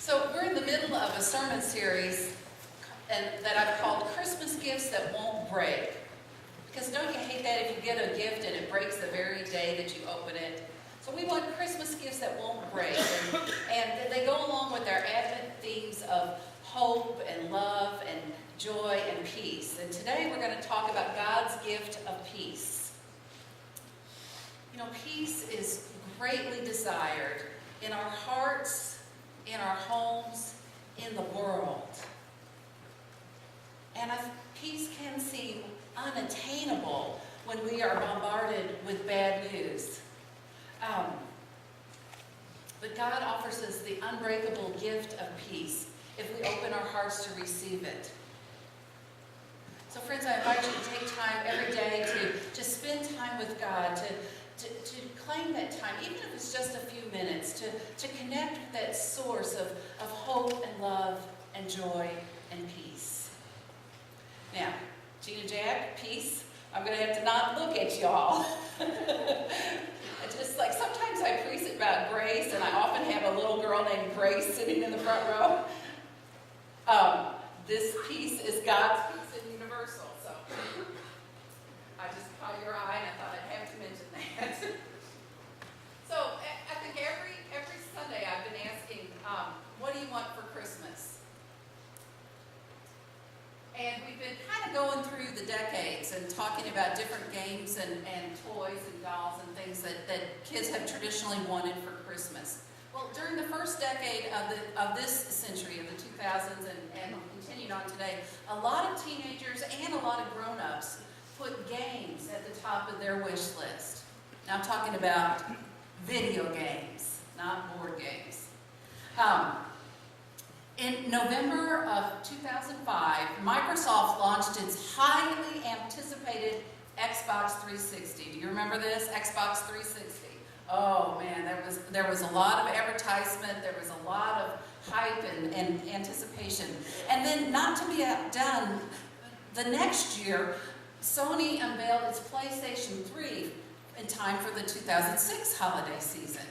So we're in the middle of a sermon series that I've called Christmas Gifts That Won't Break. Because don't you hate that if you get a gift and it breaks the very day that you open it? So we want Christmas gifts that won't break. And they go along with our Advent themes of hope and love and joy and peace. And today we're going to talk about God's gift of peace. You know, peace is greatly desired in our hearts, in our homes, in the world. And peace can seem unattainable when we are bombarded with bad news. But God offers us the unbreakable gift of peace if we open our hearts to receive it. So friends, I invite you to take time every day to spend time with God, to claim that time, even if it's just a few minutes, to connect with that source of hope and love and joy and peace. Now, Gina Jack, peace. I'm going to have to not look at y'all. Just like sometimes I preach about grace, and I often have a little girl named Grace sitting in the front row. This peace is God's peace and universal. So I just caught your eye, and I thought I'd have to mention that. So I think every Sunday I've been asking, what do you want for Christmas? And we've been kind of going through the decades and talking about different games and toys and dolls and things that kids have traditionally wanted for Christmas. Well, during the first decade of this century, of the 2000s, and continuing on today, a lot of teenagers and a lot of grown-ups put games at the top of their wish list. Now I'm talking about video games, not board games. In November of 2005, Microsoft launched its highly anticipated Xbox 360. Do you remember this? Xbox 360. Oh man, there was a lot of advertisement, there was a lot of hype and anticipation. And then, not to be outdone, the next year, Sony unveiled its PlayStation 3 in time for the 2006 holiday season.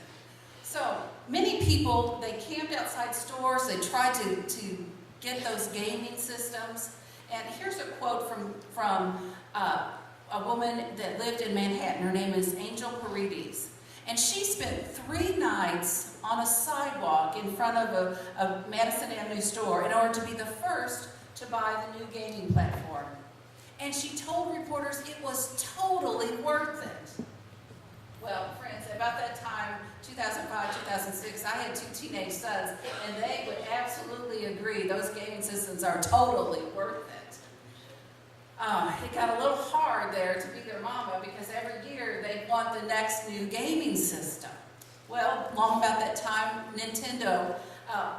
So many people, they camped outside stores, they tried to get those gaming systems. And here's a quote from a woman that lived in Manhattan. Her name is Angel Paredes. And she spent 3 nights on a sidewalk in front of a Madison Avenue store in order to be the first to buy the new gaming platform. And she told reporters it was totally worth it. Well, friends, about that time, 2005, 2006, I had 2 teenage sons, and they would absolutely agree those gaming systems are totally worth it. It got a little hard there to be their mama because every year they'd want the next new gaming system. Well, long about that time, Nintendo,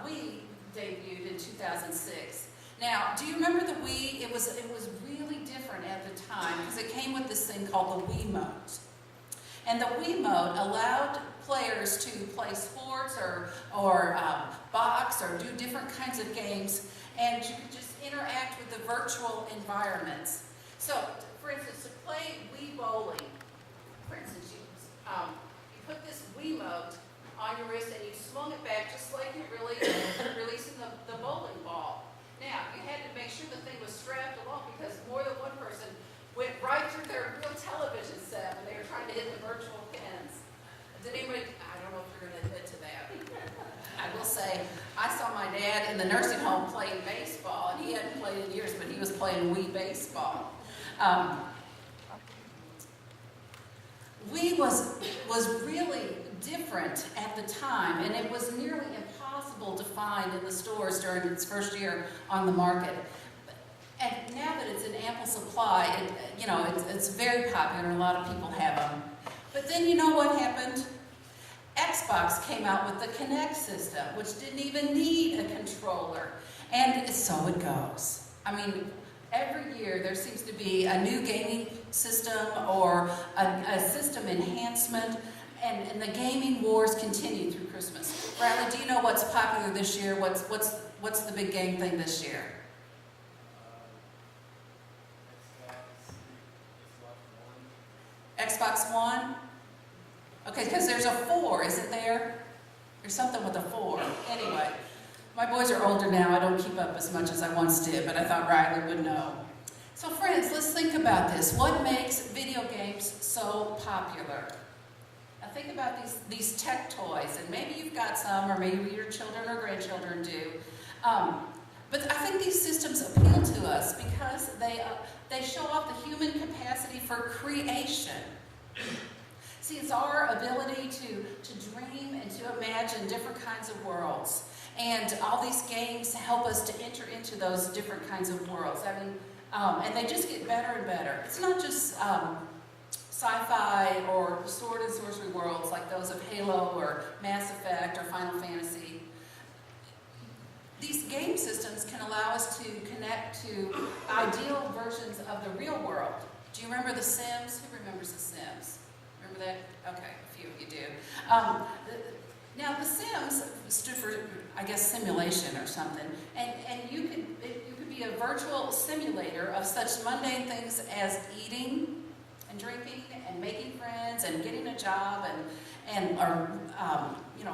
Wii debuted in 2006. Now, do you remember the Wii? It was really different at the time because it came with this thing called the Wiimote. And the Wiimote allowed players to play sports or box or do different kinds of games, and you could just interact with the virtual environments. So, for instance, to play Wii bowling, for instance, you put this Wiimote on your wrist and you swung it back just like you're releasing the bowling ball. Now, you had to make sure the thing was strapped along because more than one person went right through their real television set when they were trying to hit the virtual pins. Did anybody, I don't know if you're going to admit to that. I will say, I saw my dad in the nursing home playing baseball, and he hadn't played in years, but he was playing Wii baseball. Wii was really different at the time, and it was nearly impossible to find in the stores during its first year on the market. And now that it's in ample supply, it's very popular, and a lot of people have them. But then you know what happened? Xbox came out with the Kinect system, which didn't even need a controller. And so it goes. I mean, every year there seems to be a new gaming system or a system enhancement, and the gaming wars continue through Christmas. Bradley, do you know what's popular this year? What's the big game thing this year? Xbox One? Okay, because there's a 4, isn't there? There's something with a 4. Anyway, My boys are older now. I don't keep up as much as I once did, but I thought Riley would know. So friends, let's think about this. What makes video games so popular? Now think about these tech toys, and maybe you've got some, or maybe your children or grandchildren do. But I think these systems appeal to us because they show off the human capacity for creation. See, it's our ability to dream and to imagine different kinds of worlds. And all these games help us to enter into those different kinds of worlds. I mean, and they just get better and better. It's not just sci-fi or sword and sorcery worlds like those of Halo or Mass Effect or Final Fantasy. These game systems can allow us to connect to ideal versions of the real world. Do you remember The Sims? Who remembers The Sims? Remember that? Okay, a few of you do. Now, The Sims stood for, I guess, simulation or something, and you could be a virtual simulator of such mundane things as eating and drinking and making friends and getting a job and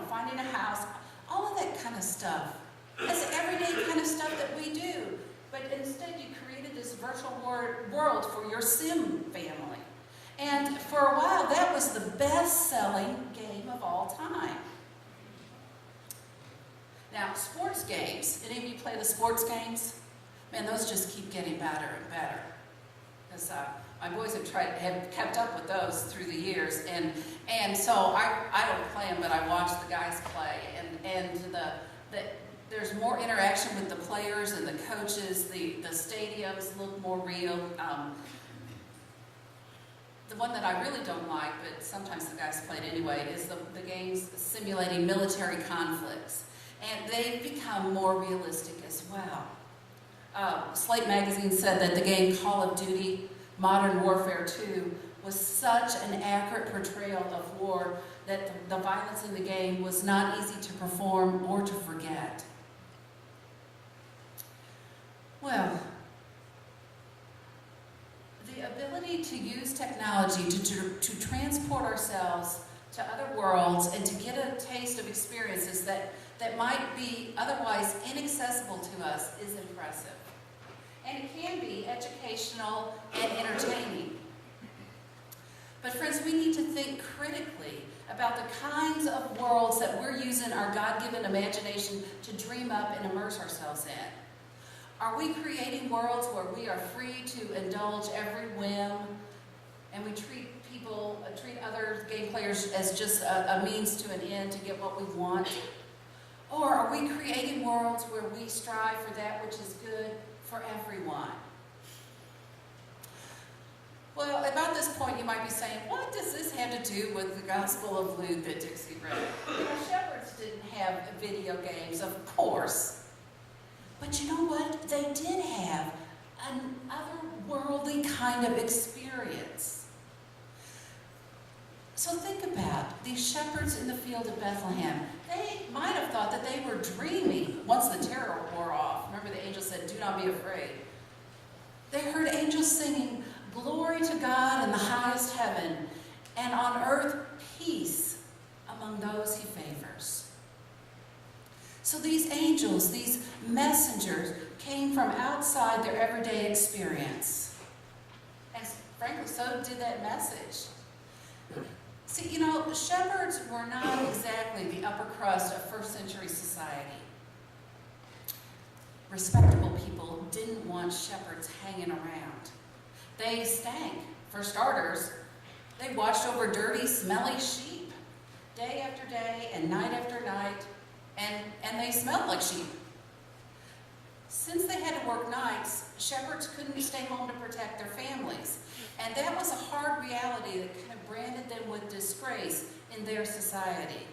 finding a house, all of that kind of stuff. That's everyday kind of stuff that we do. But instead, you created this virtual world for your Sim family. And for a while, that was the best-selling game of all time. Now, sports games. Any of you play the sports games? Man, those just keep getting better and better. Because my boys have kept up with those through the years, and so I don't play them, but I watch the guys play, and there's more interaction with the players and the coaches. The stadiums look more real. The one that I really don't like, but sometimes the guys play it anyway, is the games simulating military conflicts. And they've become more realistic as well. Slate Magazine said that the game Call of Duty Modern Warfare 2 was such an accurate portrayal of war that the violence in the game was not easy to perform or to forget. Well, the ability to use technology to transport ourselves to other worlds and to get a taste of experiences that might be otherwise inaccessible to us is impressive. And it can be educational and entertaining. But friends, we need to think critically about the kinds of worlds that we're using our God-given imagination to dream up and immerse ourselves in. Are we creating worlds where we are free to indulge every whim and we treat other game players as just a means to an end to get what we want? Or are we creating worlds where we strive for that which is good for everyone? Well, about this point you might be saying, what does this have to do with the Gospel of Luke that Dixie read? Shepherds didn't have video games, of course. But you know what? They did have an otherworldly kind of experience. So think about these shepherds in the field of Bethlehem. They might have thought that they were dreaming once the terror wore off. Remember the angel said, "Do not be afraid." They heard angels singing, "Glory to God in the highest heaven, and on earth peace among those he favors." So these angels, these messengers, came from outside their everyday experience. And frankly, so did that message. See, you know, shepherds were not exactly the upper crust of first century society. Respectable people didn't want shepherds hanging around. They stank. For starters, they watched over dirty, smelly sheep day after day and night after night, and they smelled like sheep. Since they had to work nights, shepherds couldn't stay home to protect their families. And that was a hard reality that kind of branded them with disgrace in their society.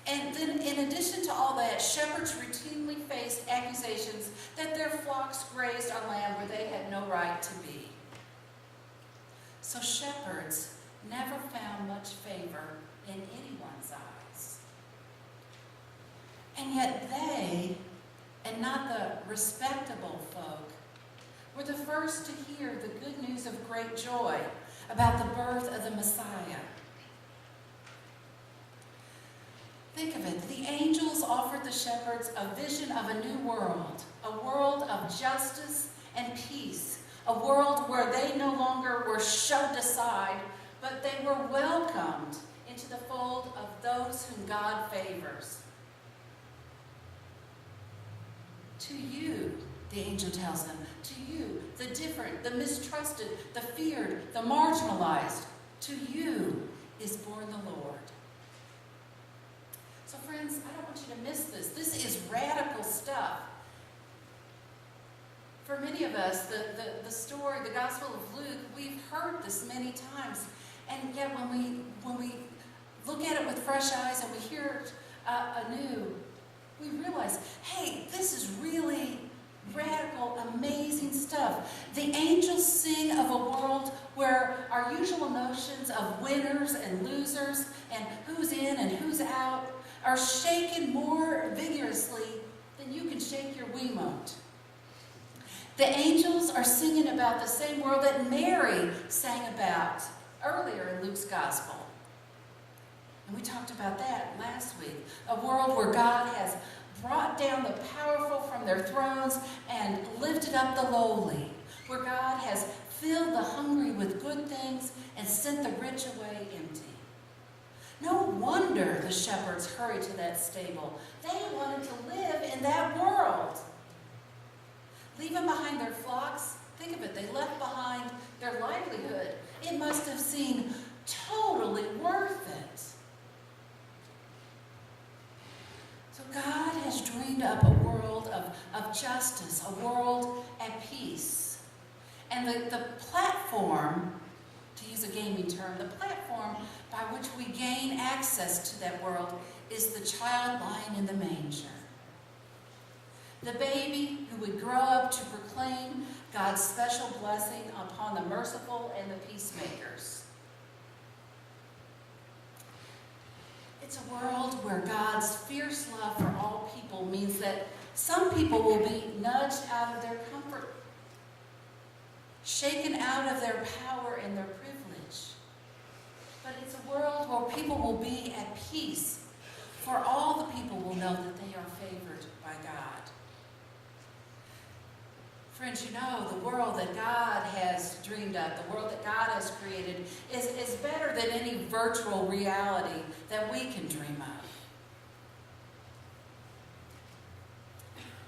And then in addition to all that, shepherds routinely faced accusations that their flocks grazed on land where they had no right to be. So shepherds never found much favor in anyone's eyes. And yet they, and not the respectable folk, were the first to hear the good news of great joy about the birth of the Messiah. Think of it. The angels offered the shepherds a vision of a new world, a world of justice and peace, a world where they no longer were shoved aside, but they were welcomed into the fold of those whom God favors. To you, the angel tells them, to you, the different, the mistrusted, the feared, the marginalized, to you is born the Lord. So friends, I don't want you to miss this. This is radical stuff. For many of us, the story, the Gospel of Luke, we've heard this many times. And yet when we look at it with fresh eyes and we hear it anew, we realize, hey, this is really radical, amazing stuff. The angels sing of a world where our usual notions of winners and losers and who's in and who's out are shaken more vigorously than you can shake your Wiimote. The angels are singing about the same world that Mary sang about earlier in Luke's Gospel. And we talked about that last week. A world where God has brought down the powerful from their thrones and lifted up the lowly. Where God has filled the hungry with good things and sent the rich away empty. No wonder the shepherds hurried to that stable. They wanted to live in that world. Leaving behind their flocks, think of it, they left behind their livelihood. It must have seemed totally worth it. So God has dreamed up a world of justice, a world at peace. And the platform, to use a gaming term, the platform by which we gain access to that world is the child lying in the manger. The baby who would grow up to proclaim God's special blessing upon the merciful and the peacemakers. It's a world where God's fierce love for all people means that some people will be nudged out of their comfort, shaken out of their power and their privilege. But it's a world where people will be at peace, for all the people will know that they are favored by God. Friends, you know, the world that God has dreamed up, the world that God has created, is better than any virtual reality that we can dream of.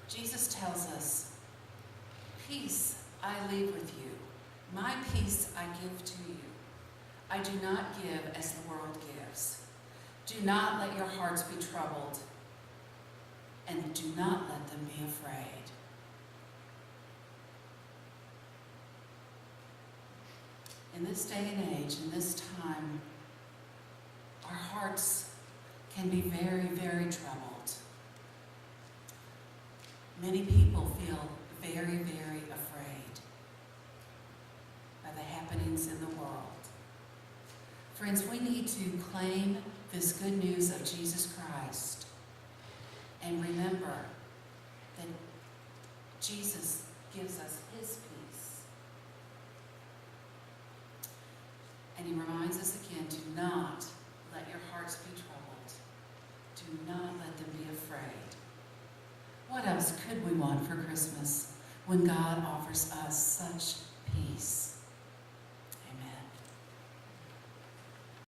Jesus tells us, peace I leave with you. My peace I give to you. I do not give as the world gives. Do not let your hearts be troubled, and do not let them be afraid. In this day and age, in this time, our hearts can be very, very troubled. Many people feel very, very afraid by the happenings in the world. Friends, we need to claim this good news of Jesus Christ and remember that Jesus gives us his peace. And he reminds us again, do not let your hearts be troubled. Do not let them be afraid. What else could we want for Christmas when God offers